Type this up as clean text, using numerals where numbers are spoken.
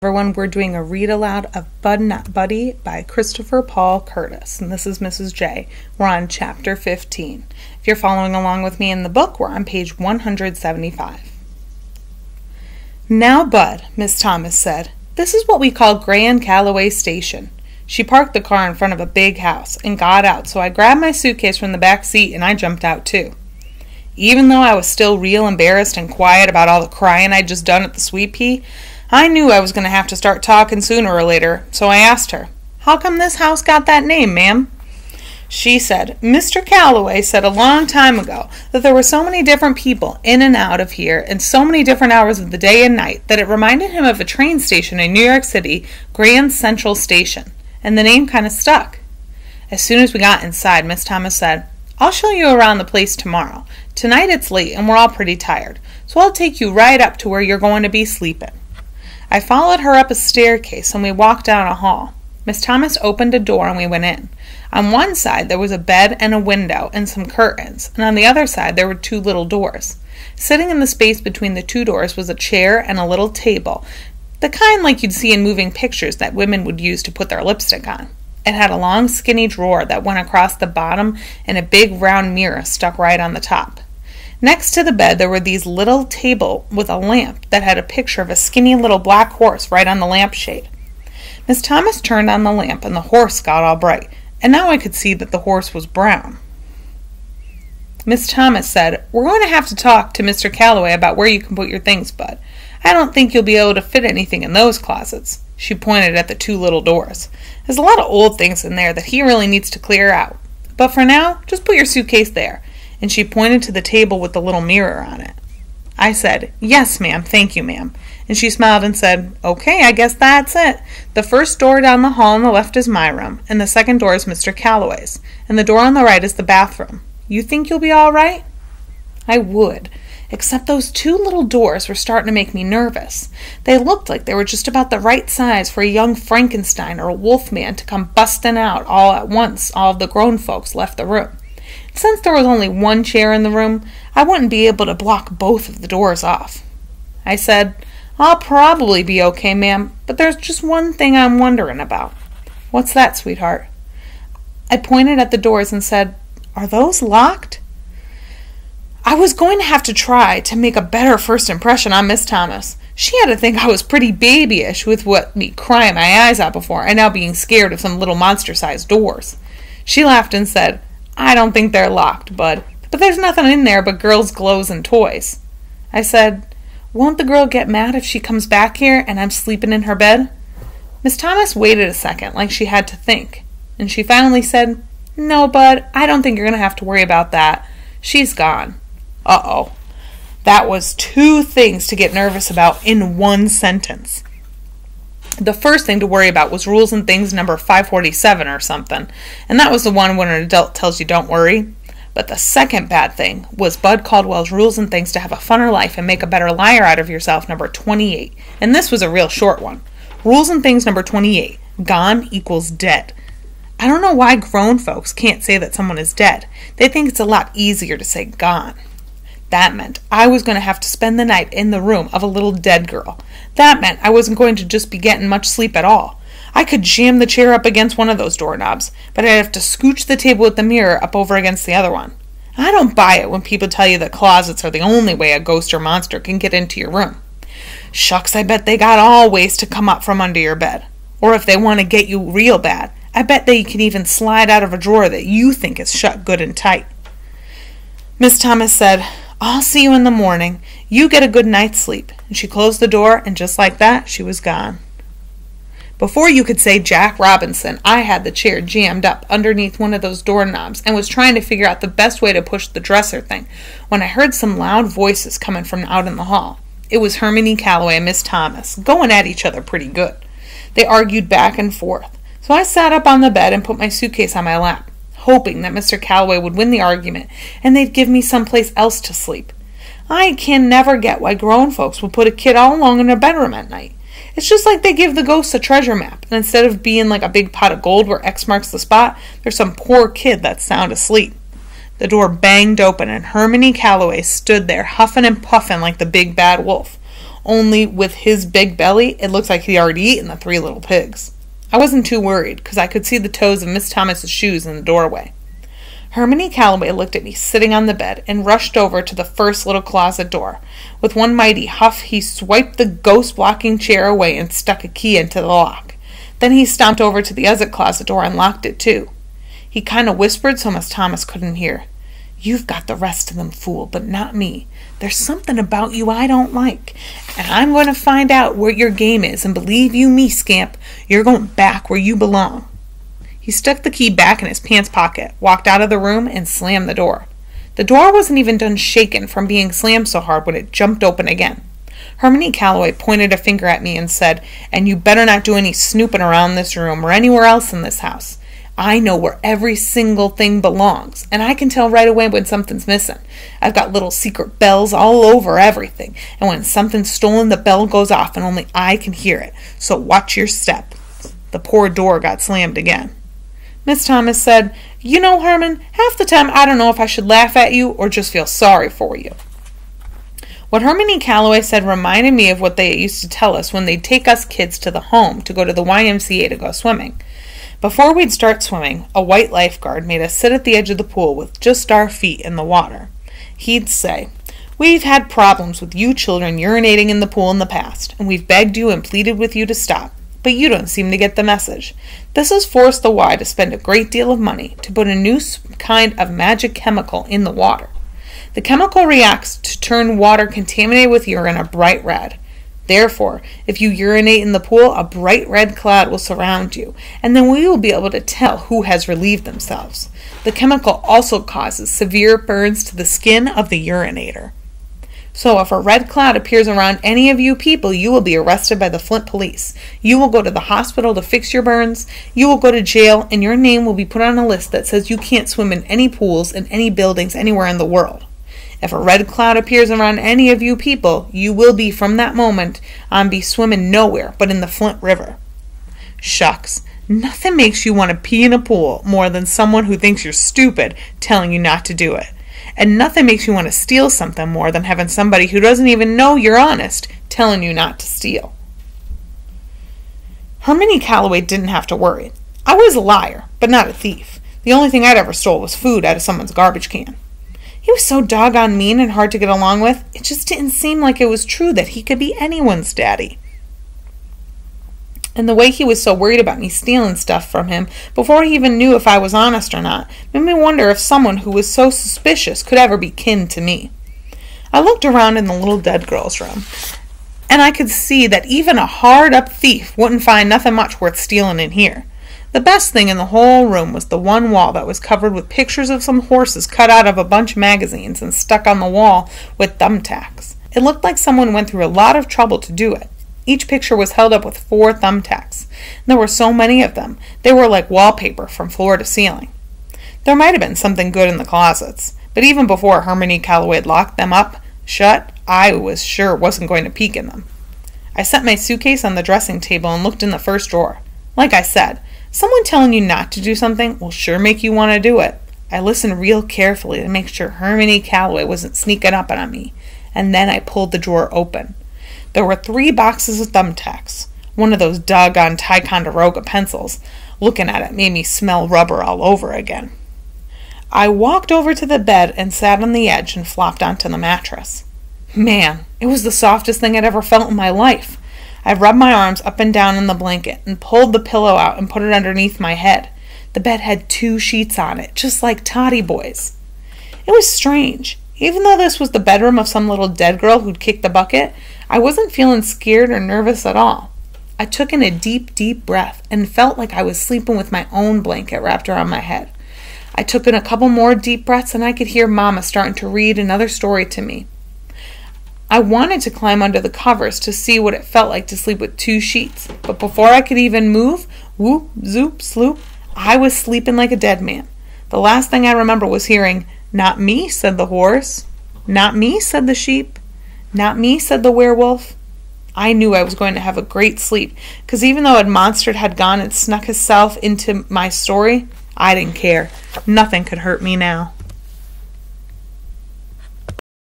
Everyone, we're doing a read aloud of Bud Not Buddy by Christopher Paul Curtis, and this is Mrs. J. We're on chapter 15. If you're following along with me in the book, we're on page 175. "Now, Bud," Miss Thomas said, "this is what we call Grand Calloway Station." She parked the car in front of a big house and got out, so I grabbed my suitcase from the back seat and I jumped out too. Even though I was still real embarrassed and quiet about all the crying I'd just done at the Sweet Pea, I knew I was going to have to start talking sooner or later, so I asked her, "How come this house got that name, ma'am?" She said, "Mr. Calloway said a long time ago that there were so many different people in and out of here in so many different hours of the day and night that it reminded him of a train station in New York City, Grand Central Station, and the name kind of stuck." As soon as we got inside, Miss Thomas said, "I'll show you around the place tomorrow. Tonight it's late and we're all pretty tired, so I'll take you right up to where you're going to be sleeping." I followed her up a staircase and we walked down a hall. Miss Thomas opened a door and we went in. On one side there was a bed and a window and some curtains, and on the other side there were two little doors. Sitting in the space between the two doors was a chair and a little table, the kind like you'd see in moving pictures that women would use to put their lipstick on. It had a long skinny drawer that went across the bottom and a big round mirror stuck right on the top. Next to the bed there were these little table with a lamp that had a picture of a skinny little black horse right on the lampshade. Miss Thomas turned on the lamp and the horse got all bright, and now I could see that the horse was brown. Miss Thomas said, "We're going to have to talk to Mr. Calloway about where you can put your things, Bud. I don't think you'll be able to fit anything in those closets." She pointed at the two little doors. "There's a lot of old things in there that he really needs to clear out. But for now, just put your suitcase there." And she pointed to the table with the little mirror on it. I said, "Yes, ma'am, thank you, ma'am." And she smiled and said, "Okay, I guess that's it. The first door down the hall on the left is my room, and the second door is Mr. Calloway's, and the door on the right is the bathroom. You think you'll be all right?" I would, except those two little doors were starting to make me nervous. They looked like they were just about the right size for a young Frankenstein or a wolfman to come busting out all at once. All of the grown folks left the room. Since there was only one chair in the room, I wouldn't be able to block both of the doors off. I said, "I'll probably be okay, ma'am, but there's just one thing I'm wondering about." "What's that, sweetheart?" I pointed at the doors and said, "Are those locked?" I was going to have to try to make a better first impression on Miss Thomas. She had to think I was pretty babyish with me crying my eyes out before and now being scared of some little monster-sized doors. She laughed and said, "I don't think they're locked, Bud, but there's nothing in there but girls' clothes and toys." I said, "Won't the girl get mad if she comes back here and I'm sleeping in her bed?" Miss Thomas waited a second, like she had to think, and she finally said, "No, Bud, I don't think you're going to have to worry about that. She's gone." Uh-oh. That was two things to get nervous about in one sentence. The first thing to worry about was Rules and Things number 547 or something, and that was the one when an adult tells you don't worry. But the second bad thing was Bud Caldwell's Rules and Things to have a funner life and make a better liar out of yourself number 28, and this was a real short one. Rules and Things number 28, gone equals dead. I don't know why grown folks can't say that someone is dead. They think it's a lot easier to say gone. That meant I was going to have to spend the night in the room of a little dead girl. That meant I wasn't going to just be getting much sleep at all. I could jam the chair up against one of those doorknobs, but I'd have to scooch the table with the mirror up over against the other one. I don't buy it when people tell you that closets are the only way a ghost or monster can get into your room. Shucks, I bet they got all ways to come up from under your bed. Or if they want to get you real bad, I bet they can even slide out of a drawer that you think is shut good and tight. Miss Thomas said, "I'll see you in the morning. You get a good night's sleep." And she closed the door, and just like that, she was gone. Before you could say Jack Robinson, I had the chair jammed up underneath one of those doorknobs and was trying to figure out the best way to push the dresser thing when I heard some loud voices coming from out in the hall. It was Hermione Calloway and Miss Thomas, going at each other pretty good. They argued back and forth, so I sat up on the bed and put my suitcase on my lap, hoping that Mr. Calloway would win the argument and they'd give me someplace else to sleep. I can never get why grown folks will put a kid all alone in their bedroom at night. It's just like they give the ghosts a treasure map, and instead of being like a big pot of gold where X marks the spot, there's some poor kid that's sound asleep. The door banged open and Hermione Calloway stood there huffing and puffing like the big bad wolf. only with his big belly, it looked like he'd already eaten the 3 little pigs. I wasn't too worried, because I could see the toes of Miss Thomas's shoes in the doorway. Hermione Calloway looked at me sitting on the bed and rushed over to the first little closet door. With one mighty huff, he swiped the ghost-blocking chair away and stuck a key into the lock. Then he stomped over to the other closet door and locked it too. He kind of whispered so Miss Thomas couldn't hear. "You've got the rest of them fooled, but not me. There's something about you I don't like, and I'm going to find out what your game is, and believe you me, scamp, you're going back where you belong." He stuck the key back in his pants pocket, walked out of the room, and slammed the door. The door wasn't even done shaking from being slammed so hard when it jumped open again. Hermione Calloway pointed a finger at me and said, "And you better not do any snooping around this room or anywhere else in this house. I know where every single thing belongs, and I can tell right away when something's missing. I've got little secret bells all over everything, and when something's stolen, the bell goes off, and only I can hear it. So watch your step." The poor door got slammed again. Miss Thomas said, "You know, Herman, half the time I don't know if I should laugh at you or just feel sorry for you." What Hermione Calloway said reminded me of what they used to tell us when they'd take us kids to the home to go to the YMCA to go swimming. Before we'd start swimming, a white lifeguard made us sit at the edge of the pool with just our feet in the water. He'd say, "We've had problems with you children urinating in the pool in the past, and we've begged you and pleaded with you to stop. But you don't seem to get the message. This has forced the Y to spend a great deal of money to put a new kind of magic chemical in the water. The chemical reacts to turn water contaminated with urine a bright red. Therefore, if you urinate in the pool, a bright red cloud will surround you, and then we will be able to tell who has relieved themselves. The chemical also causes severe burns to the skin of the urinator. So if a red cloud appears around any of you people, you will be arrested by the Flint police. You will go to the hospital to fix your burns. You will go to jail, and your name will be put on a list that says you can't swim in any pools in any buildings anywhere in the world. If a red cloud appears around any of you people, you will be, from that moment on, be swimming nowhere but in the Flint River." Shucks, nothing makes you want to pee in a pool more than someone who thinks you're stupid telling you not to do it. And nothing makes you want to steal something more than having somebody who doesn't even know you're honest telling you not to steal. Hermione Calloway didn't have to worry. I was a liar, but not a thief. The only thing I'd ever stole was food out of someone's garbage can. He was so doggone mean and hard to get along with, it just didn't seem like it was true that he could be anyone's daddy. And the way he was so worried about me stealing stuff from him before he even knew if I was honest or not made me wonder if someone who was so suspicious could ever be kin to me. I looked around in the little dead girl's room, and I could see that even a hard-up thief wouldn't find nothing much worth stealing in here. The best thing in the whole room was the one wall that was covered with pictures of some horses cut out of a bunch of magazines and stuck on the wall with thumbtacks. It looked like someone went through a lot of trouble to do it. Each picture was held up with 4 thumbtacks. There were so many of them, they were like wallpaper from floor to ceiling. There might have been something good in the closets, but even before Hermione Calloway had locked them up shut, I was sure wasn't going to peek in them. I set my suitcase on the dressing table and looked in the first drawer. Like I said, someone telling you not to do something will sure make you want to do it. I listened real carefully to make sure Hermione Calloway wasn't sneaking up on me, and then I pulled the drawer open. There were 3 boxes of thumbtacks, one of those doggone Ticonderoga pencils. Looking at it made me smell rubber all over again. I walked over to the bed and sat on the edge and flopped onto the mattress. Man, it was the softest thing I'd ever felt in my life. I rubbed my arms up and down in the blanket and pulled the pillow out and put it underneath my head. The bed had 2 sheets on it, just like Toddy Boy's. It was strange. Even though this was the bedroom of some little dead girl who'd kicked the bucket, I wasn't feeling scared or nervous at all. I took in a deep, deep breath and felt like I was sleeping with my own blanket wrapped around my head. I took in a couple more deep breaths and I could hear Mama starting to read another story to me. I wanted to climb under the covers to see what it felt like to sleep with 2 sheets, but before I could even move, whoop, zoop, sloop, I was sleeping like a dead man. The last thing I remember was hearing, "Not me," said the horse. "Not me," said the sheep. "Not me," said the werewolf. I knew I was going to have a great sleep, because even though a monster had gone and snuck himself into my story, I didn't care. Nothing could hurt me now.